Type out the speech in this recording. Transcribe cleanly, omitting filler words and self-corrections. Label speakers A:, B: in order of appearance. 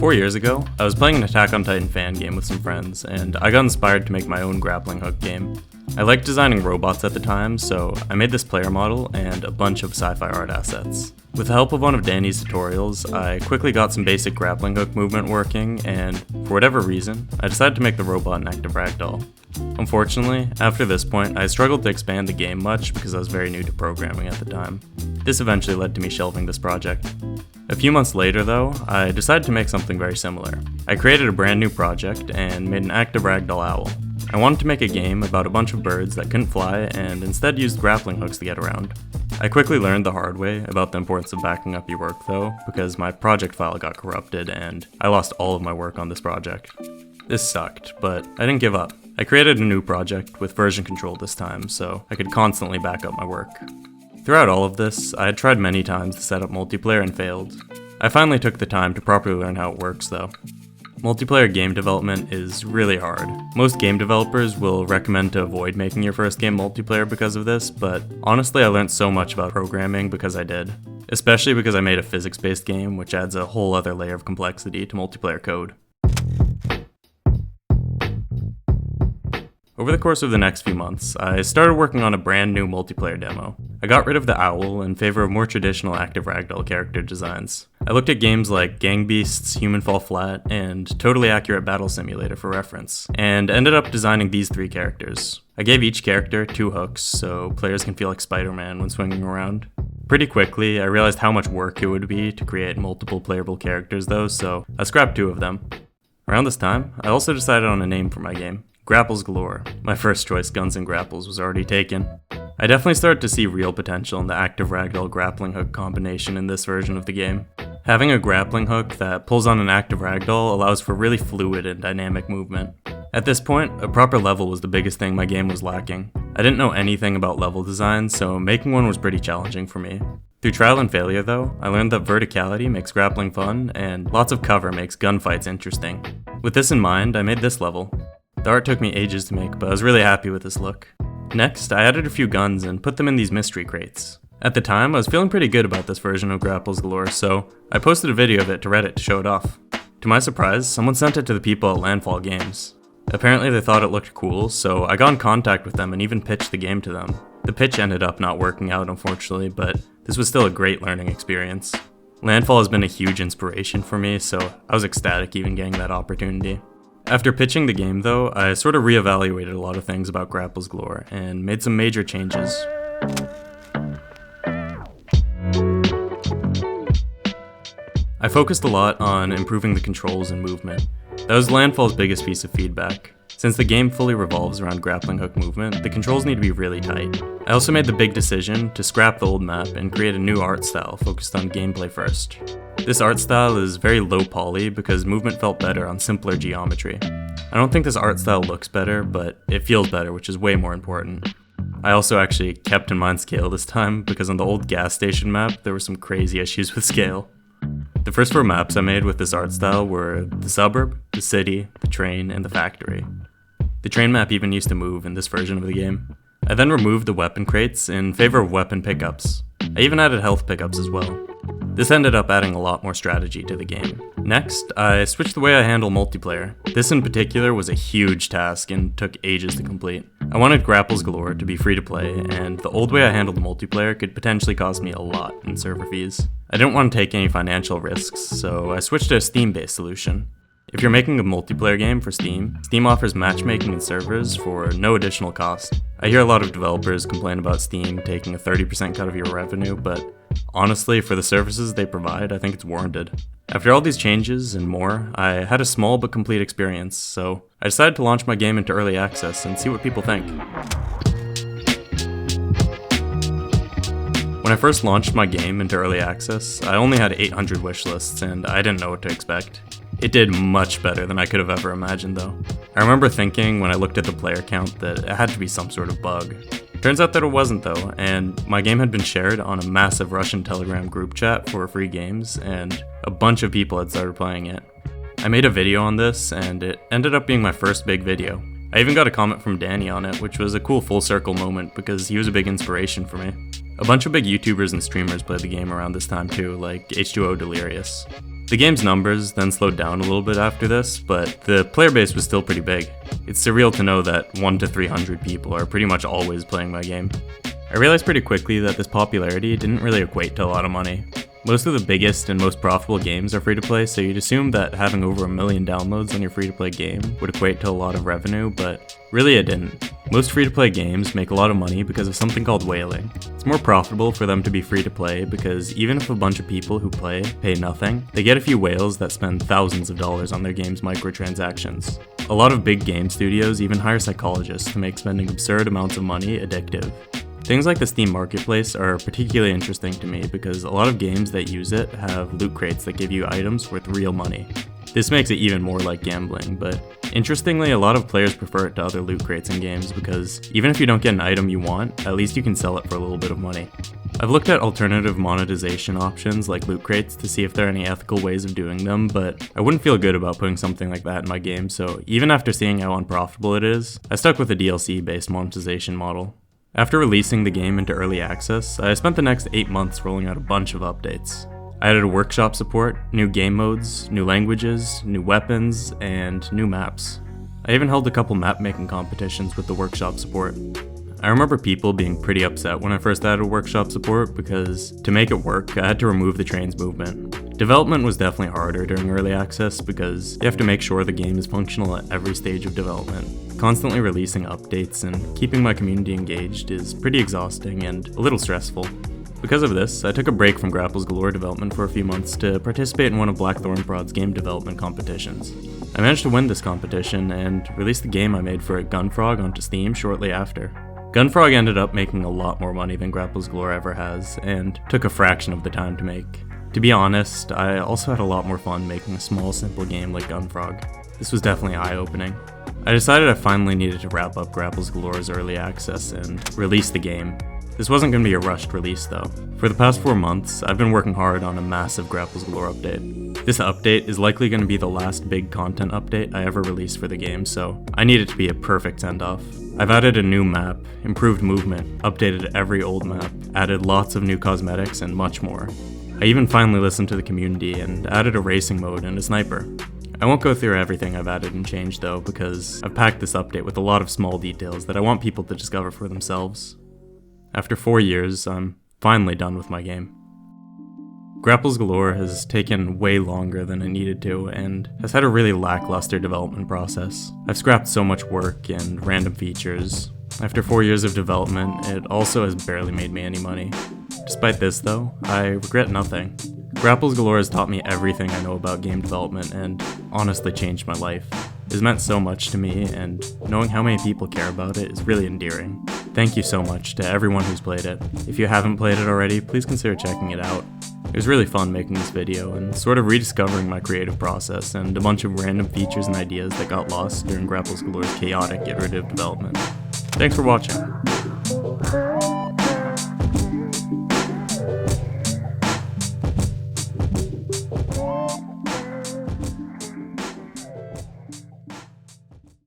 A: 4 years ago, I was playing an Attack on Titan fan game with some friends, and I got inspired to make my own grappling hook game. I liked designing robots at the time, so I made this player model and a bunch of sci-fi art assets. With the help of one of Danny's tutorials, I quickly got some basic grappling hook movement working, and for whatever reason, I decided to make the robot an active ragdoll. Unfortunately, after this point, I struggled to expand the game much because I was very new to programming at the time. This eventually led to me shelving this project. A few months later though, I decided to make something very similar. I created a brand new project and made an active ragdoll owl. I wanted to make a game about a bunch of birds that couldn't fly and instead used grappling hooks to get around. I quickly learned the hard way about the importance of backing up your work though, because my project file got corrupted and I lost all of my work on this project. This sucked, but I didn't give up. I created a new project with version control this time, so I could constantly back up my work. Throughout all of this, I had tried many times to set up multiplayer and failed. I finally took the time to properly learn how it works though. Multiplayer game development is really hard. Most game developers will recommend to avoid making your first game multiplayer because of this, but honestly I learned so much about programming because I did. Especially because I made a physics-based game, which adds a whole other layer of complexity to multiplayer code. Over the course of the next few months, I started working on a brand new multiplayer demo. I got rid of the owl in favor of more traditional active ragdoll character designs. I looked at games like Gang Beasts, Human Fall Flat, and Totally Accurate Battle Simulator for reference, and ended up designing these 3 characters. I gave each character 2 hooks, so players can feel like Spider-Man when swinging around. Pretty quickly, I realized how much work it would be to create multiple playable characters though, so I scrapped 2 of them. Around this time, I also decided on a name for my game. Grapples Galore. My first choice, Guns and Grapples, was already taken. I definitely started to see real potential in the active ragdoll grappling hook combination in this version of the game. Having a grappling hook that pulls on an active ragdoll allows for really fluid and dynamic movement. At this point, a proper level was the biggest thing my game was lacking. I didn't know anything about level design, so making one was pretty challenging for me. Through trial and failure though, I learned that verticality makes grappling fun, and lots of cover makes gunfights interesting. With this in mind, I made this level. The art took me ages to make, but I was really happy with this look. Next, I added a few guns and put them in these mystery crates. At the time, I was feeling pretty good about this version of Grapples Galore, so I posted a video of it to Reddit to show it off. To my surprise, someone sent it to the people at Landfall Games. Apparently they thought it looked cool, so I got in contact with them and even pitched the game to them. The pitch ended up not working out unfortunately, but this was still a great learning experience. Landfall has been a huge inspiration for me, so I was ecstatic even getting that opportunity. After pitching the game though, I sort of reevaluated a lot of things about Grapples Galore and made some major changes. I focused a lot on improving the controls and movement. That was Landfall's biggest piece of feedback. Since the game fully revolves around grappling hook movement, the controls need to be really tight. I also made the big decision to scrap the old map and create a new art style focused on gameplay first. This art style is very low poly because movement felt better on simpler geometry. I don't think this art style looks better, but it feels better, which is way more important. I also actually kept in mind scale this time because on the old gas station map there were some crazy issues with scale. The first 4 maps I made with this art style were the suburb, the city, the train, and the factory. The train map even used to move in this version of the game. I then removed the weapon crates in favor of weapon pickups. I even added health pickups as well. This ended up adding a lot more strategy to the game. Next, I switched the way I handle multiplayer. This in particular was a huge task and took ages to complete. I wanted Grapples Galore to be free to play, and the old way I handled the multiplayer could potentially cost me a lot in server fees. I didn't want to take any financial risks, so I switched to a Steam-based solution. If you're making a multiplayer game for Steam, Steam offers matchmaking and servers for no additional cost. I hear a lot of developers complain about Steam taking a 30% cut of your revenue, but honestly, for the services they provide, I think it's warranted. After all these changes and more, I had a small but complete experience, so I decided to launch my game into early access and see what people think. When I first launched my game into early access, I only had 800 wishlists and I didn't know what to expect. It did much better than I could have ever imagined though. I remember thinking when I looked at the player count that it had to be some sort of bug. Turns out that it wasn't though, and my game had been shared on a massive Russian Telegram group chat for free games, and a bunch of people had started playing it. I made a video on this, and it ended up being my first big video. I even got a comment from Danny on it, which was a cool full circle moment because he was a big inspiration for me. A bunch of big YouTubers and streamers played the game around this time too, like H2O Delirious. The game's numbers then slowed down a little bit after this, but the player base was still pretty big. It's surreal to know that 1 to 300 people are pretty much always playing my game. I realized pretty quickly that this popularity didn't really equate to a lot of money. Most of the biggest and most profitable games are free to play, so you'd assume that having over 1 million downloads on your free to play game would equate to a lot of revenue, but really it didn't. Most free to play games make a lot of money because of something called whaling. It's more profitable for them to be free to play because even if a bunch of people who play pay nothing, they get a few whales that spend thousands of dollars on their game's microtransactions. A lot of big game studios even hire psychologists to make spending absurd amounts of money addictive. Things like the Steam Marketplace are particularly interesting to me because a lot of games that use it have loot crates that give you items worth real money. This makes it even more like gambling, but interestingly, a lot of players prefer it to other loot crates in games because even if you don't get an item you want, at least you can sell it for a little bit of money. I've looked at alternative monetization options like loot crates to see if there are any ethical ways of doing them, but I wouldn't feel good about putting something like that in my game, so even after seeing how unprofitable it is, I stuck with a DLC-based monetization model. After releasing the game into early access, I spent the next 8 months rolling out a bunch of updates. I added workshop support, new game modes, new languages, new weapons, and new maps. I even held a couple map making competitions with the workshop support. I remember people being pretty upset when I first added workshop support because to make it work, I had to remove the trains movement. Development was definitely harder during early access because you have to make sure the game is functional at every stage of development. Constantly releasing updates and keeping my community engaged is pretty exhausting and a little stressful. Because of this, I took a break from Grapples Galore development for a few months to participate in one of Blackthorn Prod's game development competitions. I managed to win this competition and released the game I made for it, Gunfrog, onto Steam shortly after. Gunfrog ended up making a lot more money than Grapples Galore ever has, and took a fraction of the time to make. To be honest, I also had a lot more fun making a small, simple game like Gunfrog. This was definitely eye-opening. I decided I finally needed to wrap up Grapples Galore's early access and release the game. This wasn't going to be a rushed release though. For the past 4 months, I've been working hard on a massive Grapples Galore update. This update is likely going to be the last big content update I ever release for the game, so I need it to be a perfect send-off. I've added a new map, improved movement, updated every old map, added lots of new cosmetics, and much more. I even finally listened to the community and added a racing mode and a sniper. I won't go through everything I've added and changed though, because I've packed this update with a lot of small details that I want people to discover for themselves. After 4 years, I'm finally done with my game. Grapples Galore has taken way longer than it needed to, and has had a really lackluster development process. I've scrapped so much work and random features. After 4 years of development, it also has barely made me any money. Despite this though, I regret nothing. Grapples Galore has taught me everything I know about game development and honestly changed my life. It has meant so much to me, and knowing how many people care about it is really endearing. Thank you so much to everyone who's played it. If you haven't played it already, please consider checking it out. It was really fun making this video and sort of rediscovering my creative process and a bunch of random features and ideas that got lost during Grapples Galore's chaotic iterative development. Thanks for watching.